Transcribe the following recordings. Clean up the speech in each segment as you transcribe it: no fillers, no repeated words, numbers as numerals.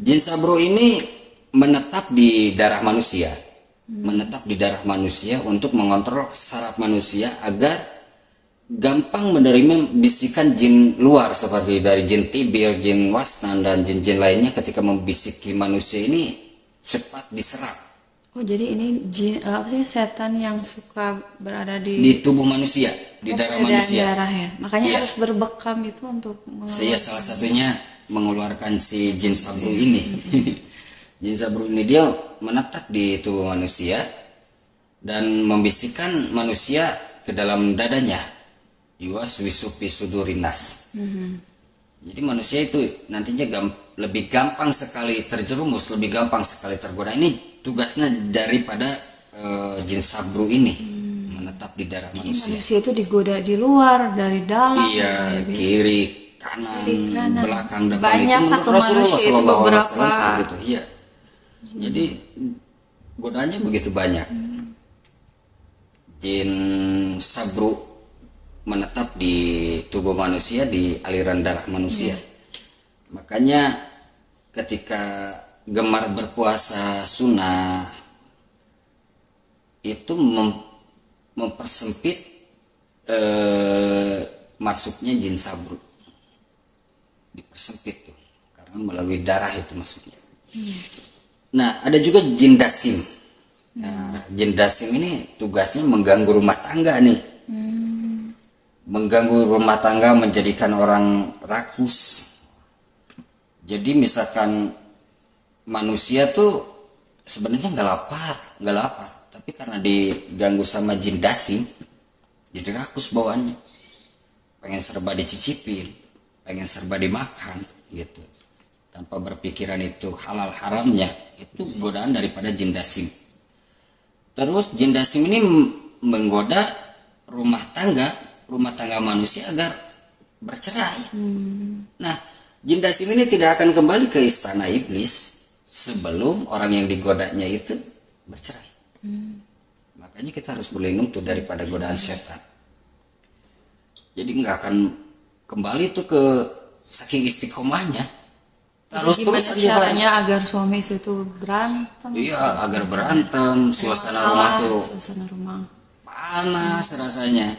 Jin sabro ini menetap di darah manusia, menetap di darah manusia untuk mengontrol saraf manusia agar gampang menerima bisikan jin luar seperti dari jin tibir, jin wasnan dan jin-jin lainnya. Ketika membisiki manusia ini cepat diserap Oh, jadi ini apa sih, setan yang suka berada di tubuh manusia, di darah manusia. darah ya. Makanya Iya. harus berbekam itu untuk Saya salah satunya mengeluarkan si jin sabru ini. Jin sabru ini dia menetap di tubuh manusia dan membisikkan manusia ke dalam dadanya. Yuwas wisupi sudurinas. Jadi manusia itu nantinya lebih gampang sekali terjerumus, lebih gampang sekali tergoda. Ini tugasnya daripada jin sabru ini, menetap di darah manusia. manusia itu digoda di luar, dari dalam. Iya, kiri, kanan, belakang, depan. Banyak itu satu menurut Rasulullah manusia itu SAW beberapa. seperti itu. Iya. Jadi godaannya begitu banyak. Jin sabru menetap di tubuh manusia, di aliran darah manusia. Makanya ketika gemar berpuasa sunnah itu mempersempit masuknya jin sabru, dipersempit tuh karena melalui darah itu masuknya. Nah, ada juga jin dasim. Nah, jin dasim ini tugasnya mengganggu rumah tangga nih, mengganggu rumah tangga, menjadikan orang rakus. Jadi misalkan manusia tuh sebenarnya nggak lapar, tapi karena diganggu sama jin dasim, jadi rakus bawaannya, pengen serba dicicipin, pengen serba dimakan gitu, tanpa berpikiran itu halal haramnya. Itu godaan daripada jin dasim. Terus jin dasim ini menggoda rumah tangga manusia agar bercerai. Nah, jin dasim ini tidak akan kembali ke istana iblis sebelum orang yang digodanya itu bercerai. Makanya kita harus berlindung tuh daripada godaan setan. Jadi nggak akan kembali tuh ke saking istiqomahnya. Gimana Terus caranya agar suami istri itu berantem? Iya, agar berantem, suasana rumah tuh Suasana rumah. panas rasanya.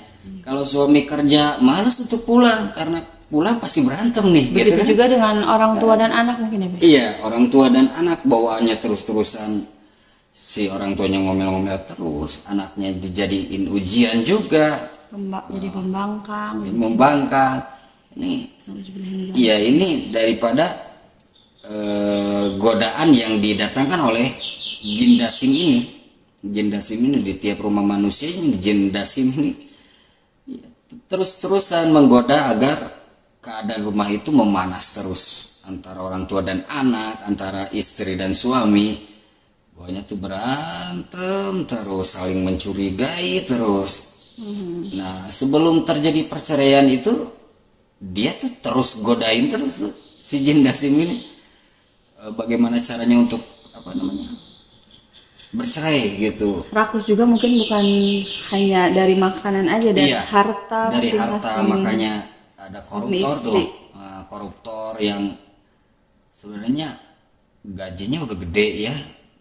Kalau suami kerja malas untuk pulang karena pulang pasti berantem nih. Begitu gitu kan? juga dengan orang tua dan anak mungkin ya, Be? Iya, orang tua dan anak bawaannya terus-terusan. Si orang tuanya ngomel-ngomel terus, anaknya dijadiin ujian juga, Jadi pembangkang. membangkang. Ini, iya ini daripada godaan yang didatangkan oleh jin dasim ini. Jin dasim ini di tiap rumah manusia ini, jin dasim ini terus-terusan menggoda agar keadaan rumah itu memanas terus, antara orang tua dan anak, antara istri dan suami. Pokoknya tuh berantem terus, saling mencurigai terus. Nah, sebelum terjadi perceraian itu dia tuh terus godain terus tuh, si jin dasim ini. Bagaimana caranya untuk bercerai gitu. Rakus juga mungkin bukan hanya dari makanan aja, dari Iya, harta. dari harta. masing-masing. Makanya ada koruptor tuh, istri. koruptor yang sebenarnya gajinya udah gede ya,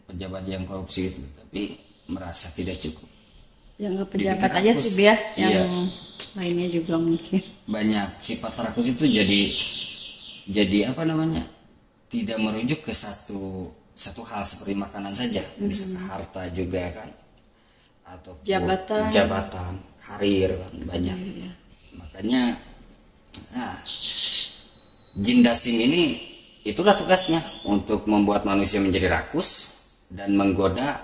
pejabat yang korupsi itu, tapi merasa tidak cukup. Yang nggak pejabat Dibikin aja rakus. sih, Bia. Yang Iya. lainnya juga mungkin. Banyak sifat rakus itu jadi tidak merujuk ke satu hal seperti makanan saja, bisa ke harta juga kan, atau jabatan, karir kan, banyak. Makanya jin dasim ini itulah tugasnya untuk membuat manusia menjadi rakus dan menggoda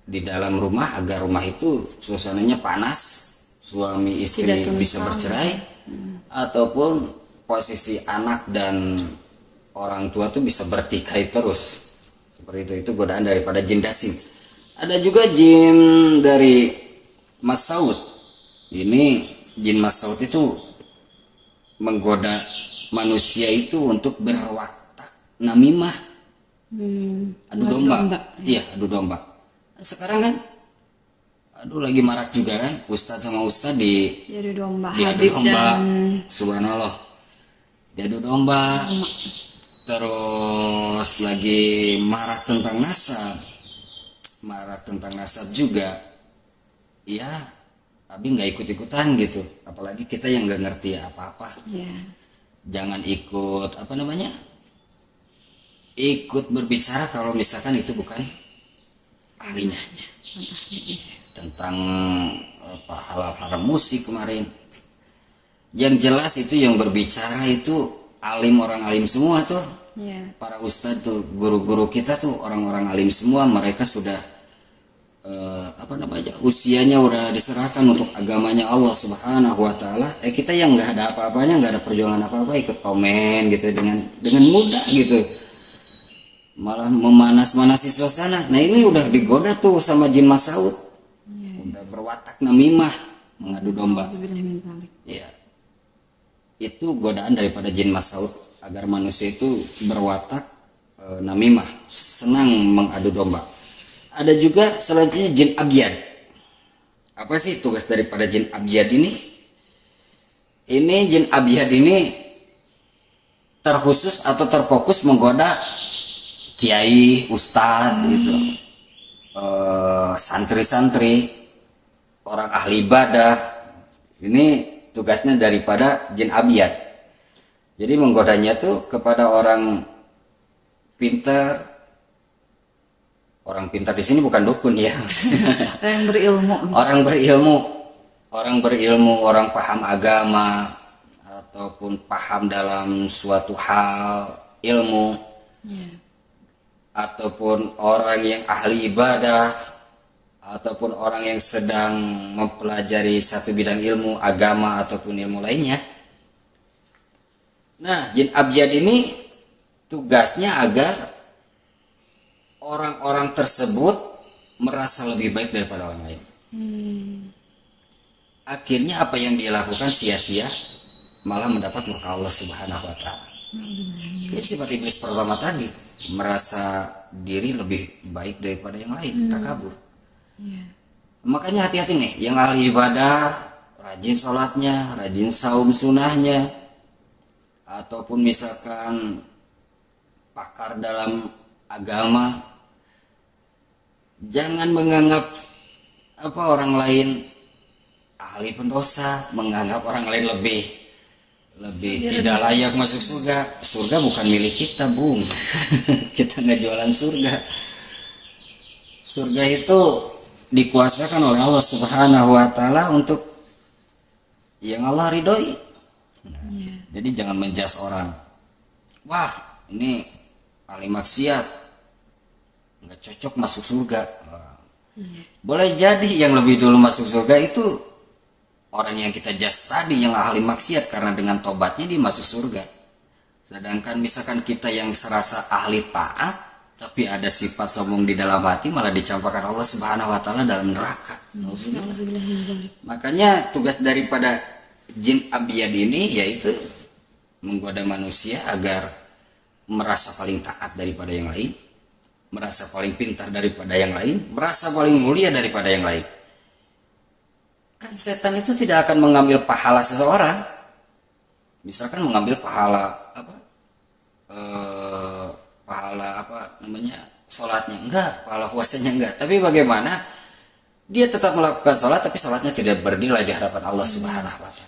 di dalam rumah agar rumah itu suasananya panas, suami istri bisa bercerai, ataupun posisi anak dan orang tua tuh bisa bertikai terus. Seperti itu godaan daripada jin dasim. Ada juga jin dari Masaud. Ini jin Masaud itu menggoda manusia itu untuk berwatak namimah, adu domba. Iya, adu domba. Sekarang kan lagi marak juga kan, ustadz sama ustadz Jadi domba. diadu Habib domba. dan Subhanallah, diadu domba. terus lagi marah tentang nasab juga, ya Abi nggak ikut-ikutan gitu, apalagi kita yang nggak ngerti apa-apa. Iya. Jangan ikut apa namanya, ikut berbicara kalau misalkan itu bukan ahlinya. Tentang apa, halal haram musik kemarin, yang jelas itu yang berbicara itu orang alim semua tuh. Iya. Para ustadz tuh, guru-guru kita tuh orang-orang alim semua, mereka sudah apa namanya, usianya udah diserahkan untuk agamanya Allah Subhanahu wa taala. Kita yang nggak ada apa-apanya, nggak ada perjuangan apa-apa, ikut komen gitu dengan mudah gitu, malah memanas-manasi suasana. Nah ini udah digoda tuh sama jin Masaud, udah berwatak namimah, mengadu domba. Ya, itu godaan daripada jin Masaud agar manusia itu berwatak namimah, senang mengadu domba. Ada juga selanjutnya jin abyad. Apa sih tugas daripada jin abyad ini? Ini jin abyad ini terkhusus atau terfokus menggoda kiai, ustadz gitu, santri-santri, orang ahli ibadah. Ini tugasnya daripada jin abyad. Jadi menggodanya tuh kepada orang pintar. Orang pintar di sini bukan dukun ya. Orang berilmu. Orang berilmu, orang paham agama ataupun paham dalam suatu hal ilmu. Iya. Ataupun orang yang ahli ibadah, ataupun orang yang sedang mempelajari satu bidang ilmu agama ataupun ilmu lainnya. Nah, jin abyad ini tugasnya agar orang-orang tersebut merasa lebih baik daripada orang lain. Akhirnya apa yang dia lakukan sia-sia, malah mendapat murka Allah Subhanahu wa taala. Jadi sifat iblis pertama tadi, merasa diri lebih baik daripada yang lain, takabur. Makanya hati-hati nih, yang ahli ibadah, rajin sholatnya, rajin saum sunahnya, ataupun misalkan pakar dalam agama, jangan menganggap orang lain ahli pendosa, menganggap orang lain lebih tidak layak masuk surga. Surga bukan milik kita, Bung. Kita nggak jualan surga. Surga itu dikuasakan oleh Allah Subhanahu wa taala untuk yang Allah ridhoi. Jadi jangan menjas orang. Wah, ini ahli maksiat, nggak cocok masuk surga. Boleh jadi yang lebih dulu masuk surga itu orang yang kita jas tadi, yang ahli maksiat, karena dengan tobatnya dia masuk surga. Sedangkan misalkan kita yang serasa ahli taat tapi ada sifat sombong di dalam hati, malah dicampakkan Allah Subhanahu wa taala dalam neraka. Makanya tugas daripada jin abyad ini yaitu menggoda manusia agar merasa paling taat daripada yang lain, merasa paling pintar daripada yang lain, merasa paling mulia daripada yang lain. Kan setan itu tidak akan mengambil pahala seseorang. Misalkan mengambil pahala sholatnya enggak, pahala puasanya enggak. Tapi bagaimana dia tetap melakukan sholat tapi sholatnya tidak bernilai di hadapan Allah Subhanahu wa taala.